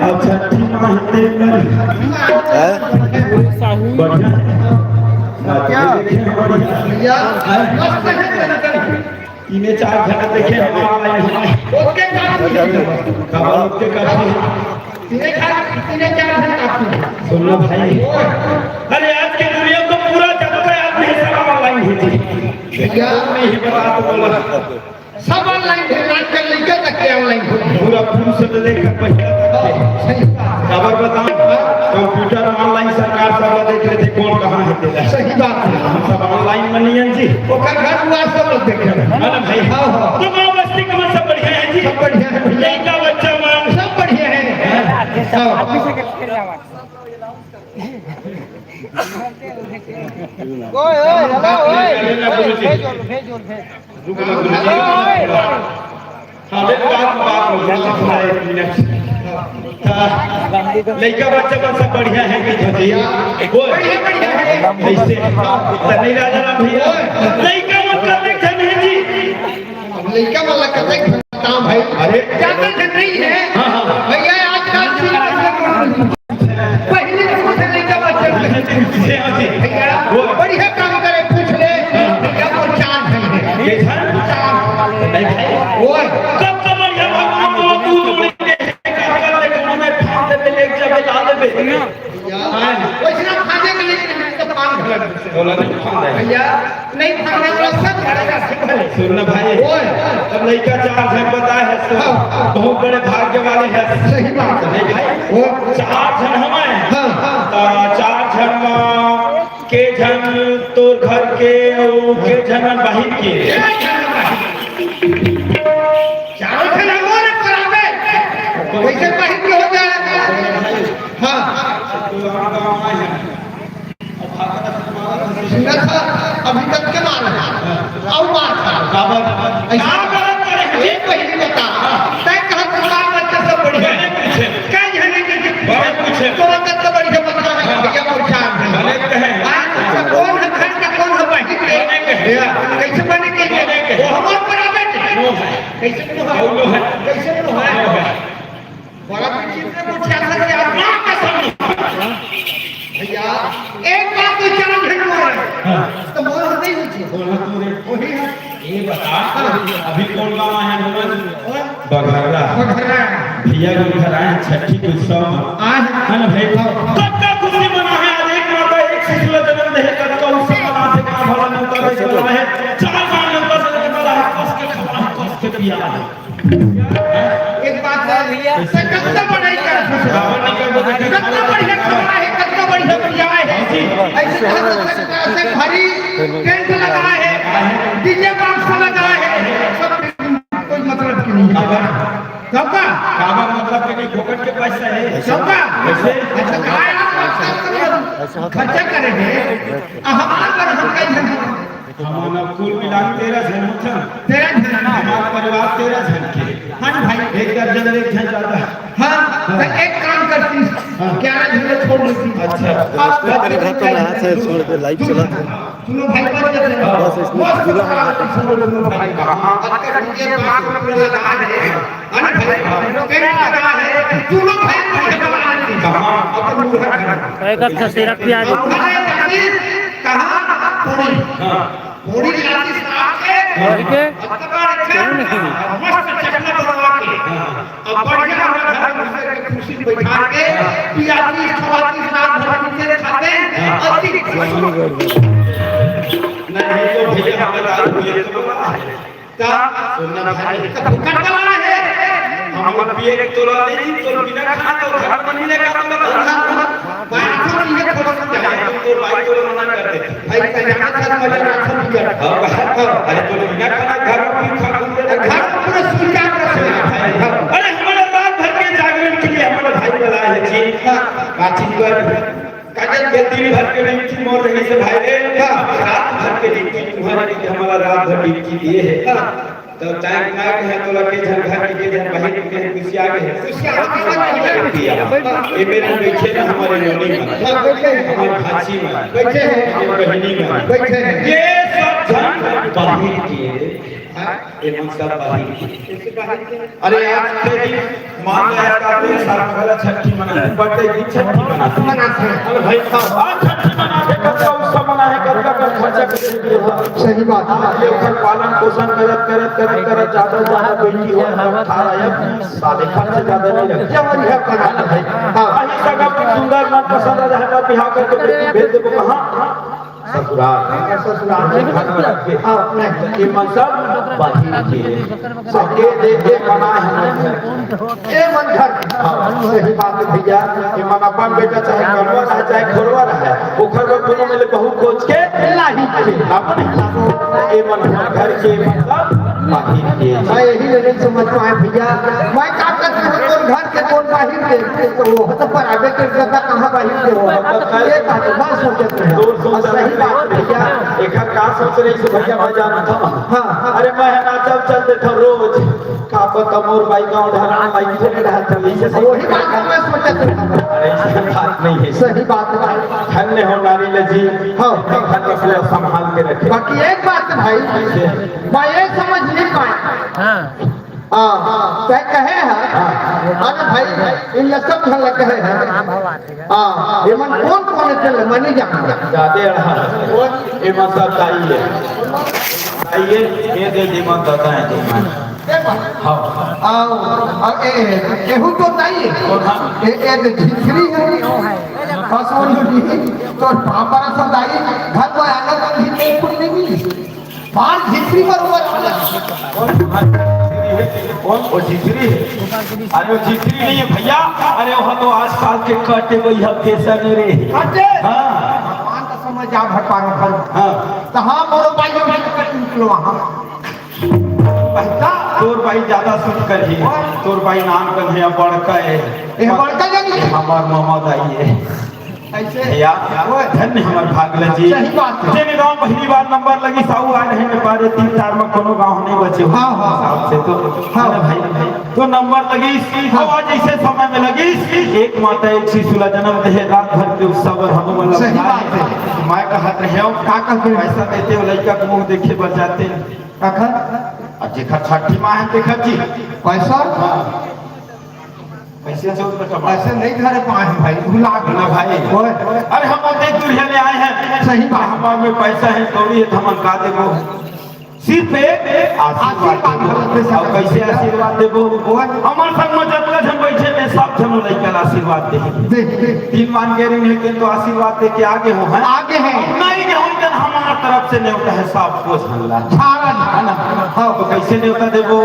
अच्छा ठीक माहते बढ़िया भैया इन्हें 4 घंटे देखे हमारा ओके सुनो भाई अरे आज के दुनिया को पूरा जनता आदमी सब ऑनलाइन भेजी भैया नहीं बता तो बोला सब ऑनलाइन भेज कर लेके तक के ऑनलाइन पूरा फूल से लेकर पहले खबर बताओ कंप्यूटर ऑनलाइन सरकार सब देख रहे थे कौन कहां है तेरा सही बात है हम सब ऑनलाइन मनियन जी ओकर घर हुआ सब लोग देख रहे हैं अरे भाई हां तो गांव बस्ती का सब बढ़िया है जी सब बढ़िया है लड़का बच्चा मान सब बढ़िया है ऑफिस के खेल जावा ओए ओए हेलो ओए भेज रुक हां बात लड़का बच्चा सब बढ़िया है कि भैया बढ़िया है ऐसे नहीं राजा राम भैया लड़का मतलब देखे नहीं जी लड़का वाला कहते काम भाई अरे ज्यादा नहीं है भैया आजकल पहले से लड़का बच्चा भैया बढ़िया काम करे पूछ ले क्या वो चांद है वो कब बढ़िया भगवान को दूध उड़ के वैसा खाने के लिए तो पान घलक बोला नहीं खाना भैया नहीं खाने वाला सब झड़ेगा सुनना भाई अब लड़का 4 जन पता है बहुत बड़े भाग्य वाले हैं सही बात है भाई वो 4 जन हमारे हां 4 जन के जन तो घर के जन बाहर के 4 जन हमारे करावे वैसे बाहर के हो जाए हाँ अभी तक के मार और मार ऐसा एक पहली बता तय कहा तुम्हारा बच्चा सब बढ़िया क्या जाने के पूछे तोरा तक बढ़िया बता है भैया पहचान है कौन है घर का कौन है बाकी कैसे बने के वो हमारे प्राइवेट कैसे तो है कैसे तो है बड़ा चित्र को छाता से आत्मा का समझ भैया एक बात तो चार घंटे है तो मोर नहीं होती बोला तूने वही है ये बता अभी कौन गांव है हम बघरा भैया को घर आए छठी उत्सव आज है ना भाई कब का खुशी मना है आज एक माता एक शिशु जन्म दे कब का उत्सव मना से का भला नौता है चला है 4 माह नौता से चला है कस के खवा कस के पिया एक बात है भैया कितना बड़ा है कितना बढ़िया खबरा है कितना बढ़िया पिया है ऐसे भारी टेंट लगा है डीजे बॉक्स लगा है सब कोई मतलब की नहीं है सबका काबा मतलब के नहीं फोकट के पैसा है सबका ऐसे खर्चा करेंगे हमारे पर हम कई हमारा कुल मिला 13 जन होता 13 जन हमारा परिवार 13 जन के हां भाई एक दर्जन एक जन ज्यादा हां तो एक काम करती 11 जन छोड़ देती अच्छा तेरे घर तो हाथ से छोड़ दे लाइव चला सुनो भाई बस इसमें जिला में सुनो भाई हां ये बात में लगा है अरे भाई क्या लगा है तू लोग भाई कहां अपन एक अच्छा से रख दिया कहां थोड़ी हां थोड़ी लाठी साफ के मस्त चटना बनवा के अब बढ़िया घर में खुशी बैठा के पियाजी खवाती साथ धर्म से खाते अति नहीं तो भैया बता ये तो ता सुनना भाई भूखा वाला है हम पिए के तोला नहीं तो बिना खाना तो घर में नहीं लेकर आऊंगा भाई तो ये थोड़ा सा तो भाई तो मना करते भाई कन्या का मजा राशन पिया अरे तो बिना खाना घर में खा घर पूरा सुविधा अरे हमारा रात भर के जागरण के लिए हमारा भाई बुलाया है जी बातचीत कर काजल के दिन भर के ड्यूटी मोर रही से भाई रे रात भर के ड्यूटी तुम्हारे लिए हमारा रात भर ड्यूटी दिए है तो टाइम ना है तो लगे घर घर के जन बहन के खुशी आ गए खुशी आ गई ये मेरे बैठे ना हमारे नोनी में हमारे भाची में बैठे हैं बहनी में बैठे हैं ये सब बाहिर किए ये मतलब बाहिर अरे आज के दिन मान लिया का दिन सारा वाला छठी मना बर्थडे की छठी मनाते हैं अरे भाई साहब छठी मनाते कब का उत्सव मना है कब का खर्चा करते सही बात ये उधर पालन पोषण करत ज्यादा बेटी हो 18 साले खर्च ज्यादा नहीं रखते जवानी है कराना भाई हां वही सगा सुंदर मन पसंद आ जाता बिहार करके बेटी भेज देबो कहां ससुराल में घर में रख के अपने ये मतलब बाहिर के सबके देखे मना है ये मन घर सही बात है भैया ये मन अपन बेटा चाहे करवा रहा चाहे खोरवा रहा है ओखर में कोनो मिले बहु खोज के लाही के अपने ये मन घर के मतलब बाहिर के मैं यही नहीं समझ पाए भैया मैं क्या करते हूं कौन घर के कौन बाहिर के तो वो तो प्राइवेट के जगह कहां बाहिर के हो ये बात सोचते हैं दूर सही बात भैया एक का सोच रही से भैया मैं जाना था हां अरे मैं ना चलते थे रोज का पता मोर भाई गांव ढाना भाई से रहा था इसे वही बात मैं सोचते था अरे ऐसी बात नहीं है सही बात है धन्य हो नारी लजी हां घर को संभाल के रखे बाकी एक बात भाई मैं ये समझ नहीं पाया हां क्या कहे हैं अरे भाई इन सब घर लगे हैं हां ये मन कौन चले मैं नहीं जानता ज्यादा रहा ये मतलब चाहिए ये दे दिमाग दादा है हां और एहू तो नहीं ये झिझरी है फसोल तो पापा सब दाई घर को आना तो झिझरी नहीं मिली बाहर झिझरी पर कौन वो झिझरी है अरे वो झिझरी नहीं है भैया अरे वो तो आसपास के काटे वही हफ्ते सन रे काटे हां भगवान का समझ जा भटपारो कर हां तो हां मोरो भाई जो कट निकलो हां पहला तोर भाई ज्यादा सुन कर ही तोर भाई नाम कर है बड़का है ये बड़का जानी हमार मामा दाई है ऐसे या धन्य हमर भागल जी सही बात है जेने गांव पहली बार नंबर लगी साहू आ रहे में बारे 3-4 में कोनो गांव नहीं बचे हां हां साहब से तो हां भाई तो नंबर लगी हवा जैसे समय में लगी एक माता एक शिशु ला जन्म दे रात भर के उत्सव हम मतलब सही बात है मैं कहत रहे हो का पैसा देते हो लड़का को मुंह देखे बजाते अखर अब जेखर छठी मां है देखत जी पैसा पैसे से पैसे नहीं धरे पाए भाई भुला ना भाई अरे हम देख दुल्हन ले आए हैं सही बात हमारे में पैसा है कौड़ी है हम का देबो सिर्फ आशीर्वाद और कैसे आशीर्वाद देबो हमार संग में जतला हम बैठे में सब हम लइका आशीर्वाद दे तीन मान के रिंग है तो आशीर्वाद दे के आगे हो है आगे है नहीं हो जन हमार तरफ से न्योता है सब कुछ हल्ला छाड़ा है ना हां तो कैसे न्योता देबो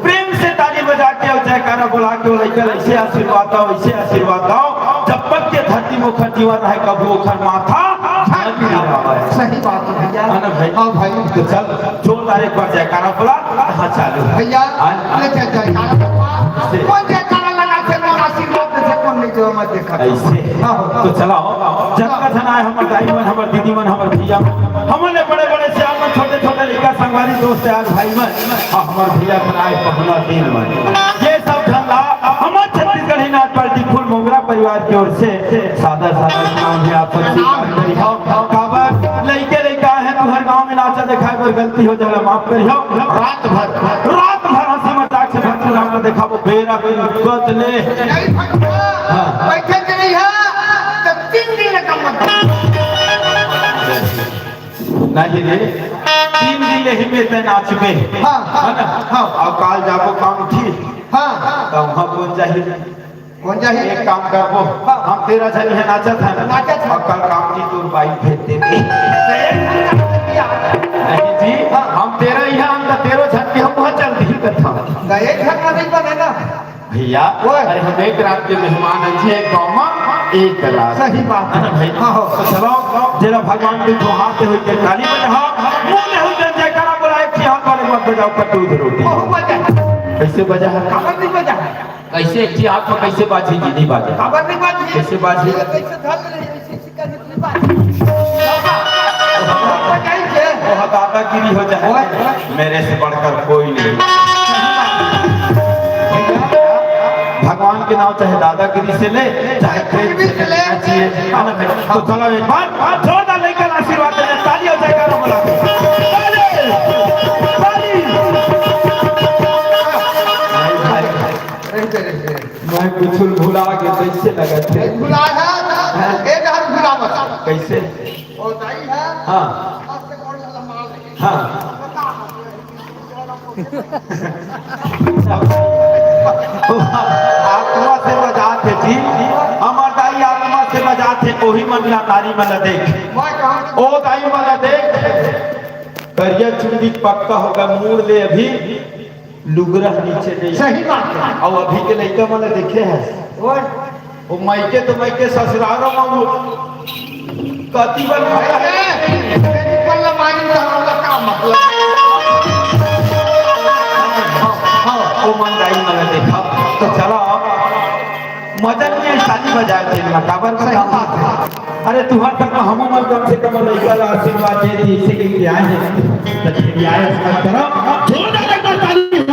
प्रेम से ताली बजा के और जयकारा बुला के लइका ऐसे आशीर्वाद दो ऐसे आशीर्वाद दो जब तक के धरती मुखर जीवन है कबू ओखर माथा सही बात है भैया है ना भाई हां भाई तो चल जोरदार एक बार जयकारा बुला हां चालू भैया ले जयकारा कौन जयकारा लगा के मोर आशीर्वाद से कौन नहीं जो मत देखा ऐसे तो चलाओ जगह धनाए हमर दाई मन हमर दीदी मन हमर भैया हमने बड़े से हमर छोटे लड़का संगवारी दोस्त यार भाई मन हमर भैया बनाए पहुला दिन मन ये सब धंधा हमर छत्तीसगढ़ नाच पार्टी फुल मोगरा परिवार की ओर से सादा नाम है आप सबकी काबर लड़का है तो हर गांव में नाचा दिखाए पर गलती हो जाला माफ करियो रात भर हंसी मजाक से भक्ति नाम का दिखाबो बेरा गत ले नहीं भगवान बैठे के नहीं है तो 3 दिन का मत नहीं रे 3 दिन यही में ते नाचबे हां हां और काल जाबो काम थी हां तो वहां कौन चाहिए एक काम करबो हम तेरा जनी है नाचा था और कल काम की तोर बाइक भेज देबे नहीं जी हम तेरा ही हम तो तेरो झटके हम बहुत जल्दी ही करता गए घर में नहीं बने ना भैया अरे हम एक रात के मेहमान हैं जी एक गांव में एक रात सही बात है ना भाई हां तो चलो जरा भगवान के तो हाथ होई के ताली बजा मुंह में हो जयकारा बुलाए कि हाथ वाले मत बजाओ कटू रोटी बहुत बजा कैसे बजा है खबर नहीं बजा कैसे एक हाथ में कैसे बाजी जी नहीं बाजे खबर नहीं बाजी कैसे बाजी कैसे धर रही ऐसे कर नहीं बाजी बजाई के वो दादागिरी हो जाए मेरे से बढ़कर कोई नहीं भगवान के नाम चाहे दादागिरी से ले चाहे प्रेम से ले चाहिए तो चलो एक बार जोरदार लेकर आशीर्वाद देने ताली और जयकारा बुला कुछ भुला के कैसे लगे थे भुला है एक हर भुला बता कैसे ओ दाई है हाँ आपसे कौन सा माल है हाँ आत्मा से बजाते जी हमार दाई आत्मा से बजाते वही मन तारी मन देख मैं कहूं ओ दाई मन देख करिया चुंडी पक्का होगा मोड़ ले अभी लुगरा नीचे नहीं सही बात है और अभी के लड़का मन देखे हैं वो मायके तो मायके ससुरालों में वो कति बन भाया है पल्ला मानी का का मतलब ओ मन दाई मन देखा तो चलो मदन में शादी बजाए थे मकाबर का अरे तुहार तक हम मन कम से कम लड़का आशीर्वाद दे दी इसे के आए हैं तो आए मत करो जोरदार एक बार ताली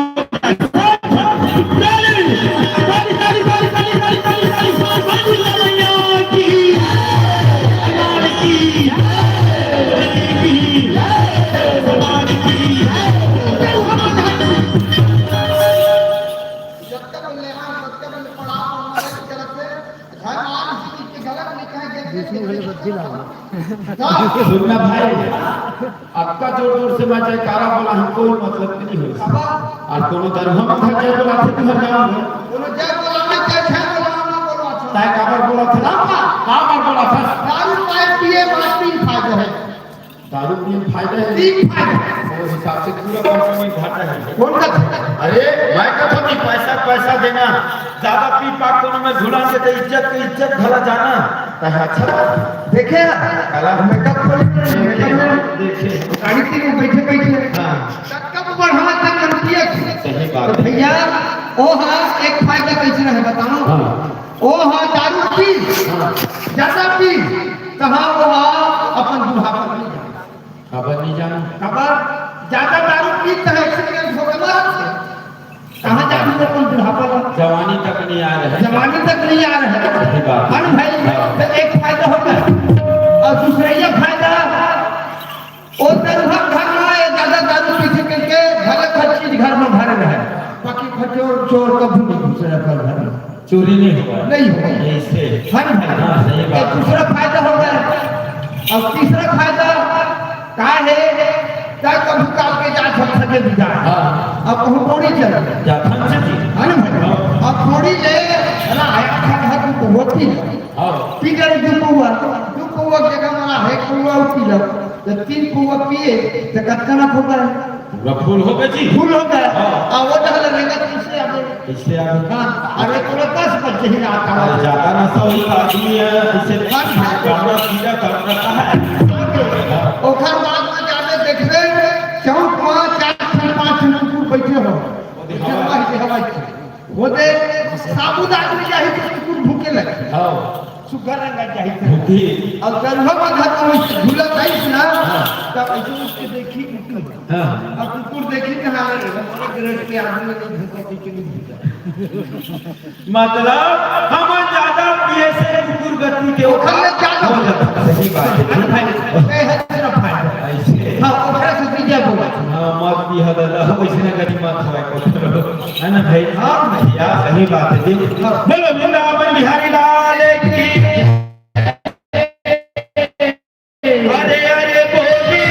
सुनना भाई आपका जोर जोर से मैं जयकारा बोला हूं कोई मतलब नहीं हो और कोनो दरभंगा में जय बोला थे तुहर गांव में बोलो जय बोला मैं जय बोला ना बोलो ताय काबर बोला था काबर बोला था दारू पाए पिए मास्ती फायदा है दारू पिए फायदा है तीन फायदा उस हिसाब से पूरा कंपनी घाटा है कौन का अरे मैं कहता हूं पैसा पैसा देना ज्यादा पी पाक कोनो में झुला के तो इज्जत के इज्जत भला जाना तो अच्छा देखे कला मेकअप देखे गाड़ी के बैठे बैठे हां कब बढ़ा तक करती है सही बात है भैया ओ हां एक फायदा कैसे है बताओ हां ओ हां दारू पी ज्यादा पी कहां वो अपन बुढ़ापा नहीं जाना खबर नहीं जाना खबर ज्यादा दारू पी तो एक्सीडेंट हो गया कहां जाती है अपन बुढ़ापा जवानी तक नहीं आ रहा है जवानी तक नहीं आ रहा है सही बात हर भाई तो एक फायदा होगा और दूसरा ये फायदा ओ दरभंगा घर में आए ज्यादा दारू पी के घर हर चीज घर में भरे रहे बाकी खचोर चोर कभी नहीं घुसे घर में चोरी नहीं होगा नहीं होगा ऐसे हर भाई हाँ, सही बात है। दूसरा फायदा होगा और तीसरा फायदा का है चाहे कभी काल के जा सके भी जा हाँ। अब कहूँ पौड़ी चल जाथन से जी है ना भाई अब पौड़ी ले ना आया था तो होती है हां पीकर दू पौवा जगह वाला है पौवा पी लो जब 3 पौवा पिए तो कतना होगा पूरा फूल हो गया जी फूल होगा और वो डल रहेगा इससे अब इससे आगे हां अरे पूरा 10 बच्चे ही आता है ज्यादा नशा हुई आदमी है इससे करना सीधा कर रखा है ओखर बाद में जाने देखबे चौक 4-5 कुकुर बैठे हो वो दे साबुत आदमी जाहि तो कुकुर भूखे लगे हां सुगर रंगा जाहि भूखी और दरभंगा घर में झूला जाइस ना तब ऐसे उसके देखी कुकुर हां अब कुकुर देखी कहां है ग्रेड के आदमी नहीं भूखा पीछे नहीं भूखा मतलब हम ज्यादा पिए से कुकुर गति के ओखर ले ज्यादा हो जाता सही बात है भाई है तेरा फायदा ऐसे हां ओकरा से बीजा बोला हाँ मत भी हदला वैसे ना गति मत होए को है ना भाई हां भैया सही बात है जी बोलो वृंदावन बिहारी लाल की अरे अरे बोली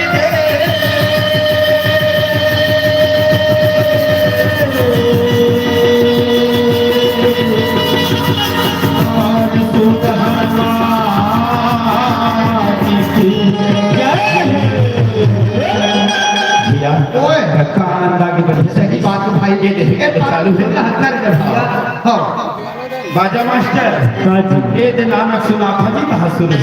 ओए आनंद आगे बढ़ सही बात भाई ये देखे चालू है ना हत्या कर दिया हां बाजा मास्टर ये दिन नानक सुना था जी कहा सुना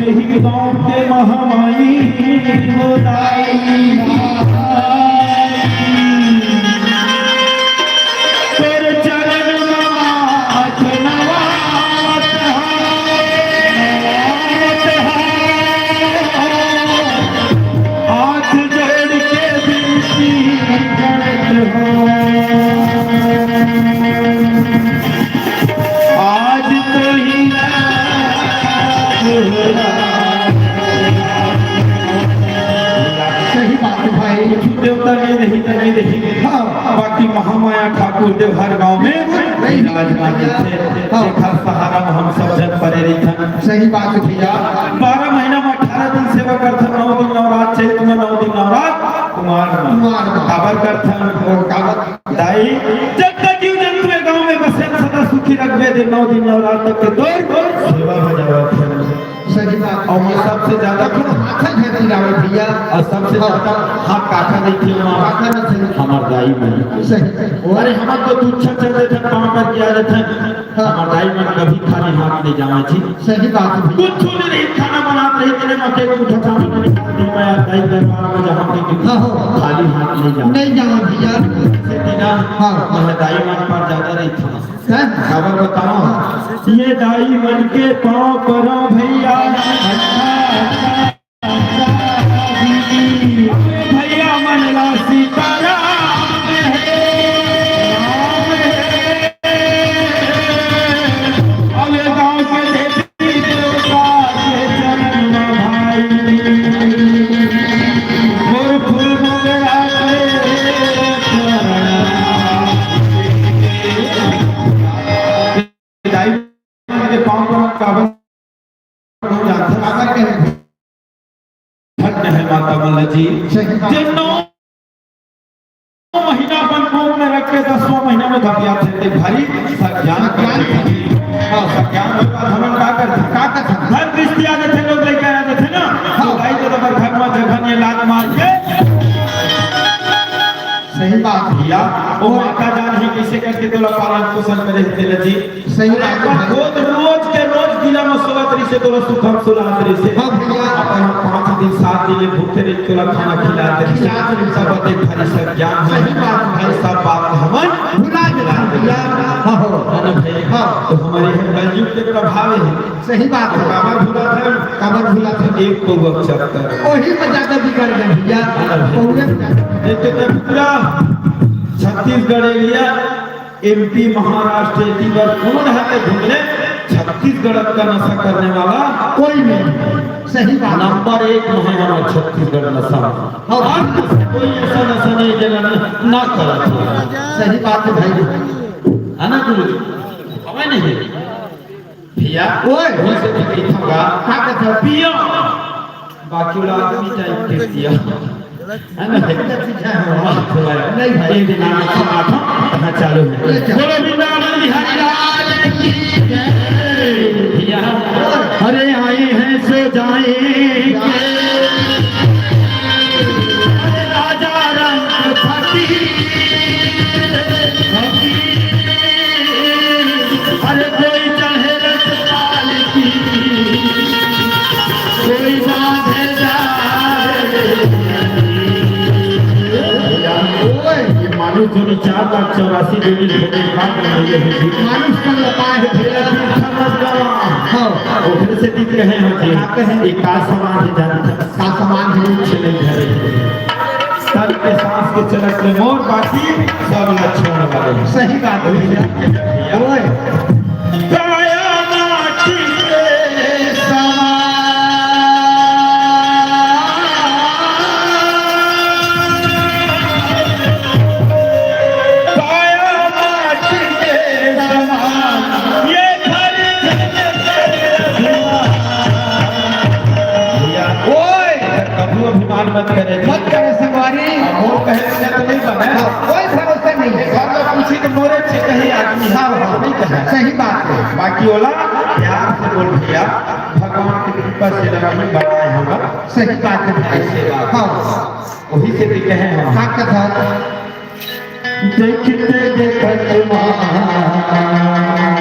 यही गाँव के महामाई तेरे चरण माथ नवात हाथ जोड़ के विनती करत हो आज तो ही सही बात है भाई। देवता नहीं हाँ बाकी महामाया ठाकुर देव हर गांव में विराजमान थे देखा सहारा में हम सब जन परे रही सही बात है भैया। 12 महीना में 18 दिन सेवा करते 9 दिन नवरात चैत में 9 दिन नवरात कुमार काबर करते दाई जब तक जीव जंतु में गांव में बसे सदा सुखी रखबे दे 9 दिन नवरात तक के दो सेवा में जावत सही बात। और मैं सबसे ज्यादा हाथ है रावण भैया और सबसे ज्यादा हाथ काका नहीं थी हमार दाई में सही। अरे हमार तो दूध चलते थे पाँव पर किया जाते हमार दाई में कभी खाली हाथ नहीं जाना थी। सही बात है। कुछ नहीं खाना बनाते रही तेरे मके को उठा मैं दाई दरबार में जहाँ पे खाली हाथ नहीं जाना भैया। हाँ मैं दाई मन पर ज्यादा रही थी खबर बताओ ये दाई मन के पाँव करो भैया। भैया मन ला सीताराम अब गाँव के देवी देवता के चरण भाई मोर फूल मोगरा के पाँव पर काबर है माता मल्ल जी जिन 9 महीना अपन पाँव में रख के 10वां महीना में धपिया थे भाई ज्ञान हम का करते हर दृष्टि आ जाते लोग लेके आ जाते ना भाई तो घर में जगह ये लात मार के सही बात भैया वो माता जान ही कैसे करके तो पालन पोषण करे थे जी सही बात। रोज के रोज दिला में सोलत रही से तो सुखम सुलात रही से अपन 5 दिन 7 दिन भूखे रही तो खाना खिलाते रही सब बातें भारी सब ज्ञान सही बात भाई सब बात हमन भुला गया भैया। हां तो हमारे कलयुग के प्रभाव है। सही बात है। काबर भूला था एक को अक्षर कर वही में ज्यादा बिगड़ गए भैया। एक तो पूरा छत्तीसगढ़ एरिया एमपी महाराष्ट्र छत्तीसगढ़ कौन है घूमने छत्तीसगढ़ का नशा करने वाला कोई नहीं। सही बात। नंबर 1 हमारा छत्तीसगढ़ नशा और कोई ऐसा नशा नहीं जगह ना करा। सही बात है भाई है ना गुरु जी हमें नहीं भैया ओए से दिखाऊंगा क्या कहते पियो बाकी वाला आदमी टाइप के दिया है ना नहीं भाई एक दिन आना समाता कहाँ चालू है बोलो वृंदावन बिहारी लाल की जय। भैया अरे आए हैं सो जाएंगे राजा रंग फकीर अरे कोई चाहे रसपाल की कोई बांधे ये मानुष जो 4,84,000 देवी मानुष का उपाय है समझ गया ओकरे से दिख रहे हैं एक का समान है जानता का समान है चले घरे तन के सांस के चलत में मोर बाकी सब लक्षण वाले सही बात है। ओए काया माटी के समान ये घर ओए कभी अभिमान मत करे मत करे संगवारी मोर कहने तो नहीं बने कोई भरोसा नहीं है। घर में पूछी तो मोरे से कहीं आदमी नहीं कहे सही बात है। बाकी वाला प्यार से बोल भैया भगवान की कृपा से रही बनाए हम सही बात है भाई। हाँ वही से भी कहे हम हाँ कथा देखते देखते माँ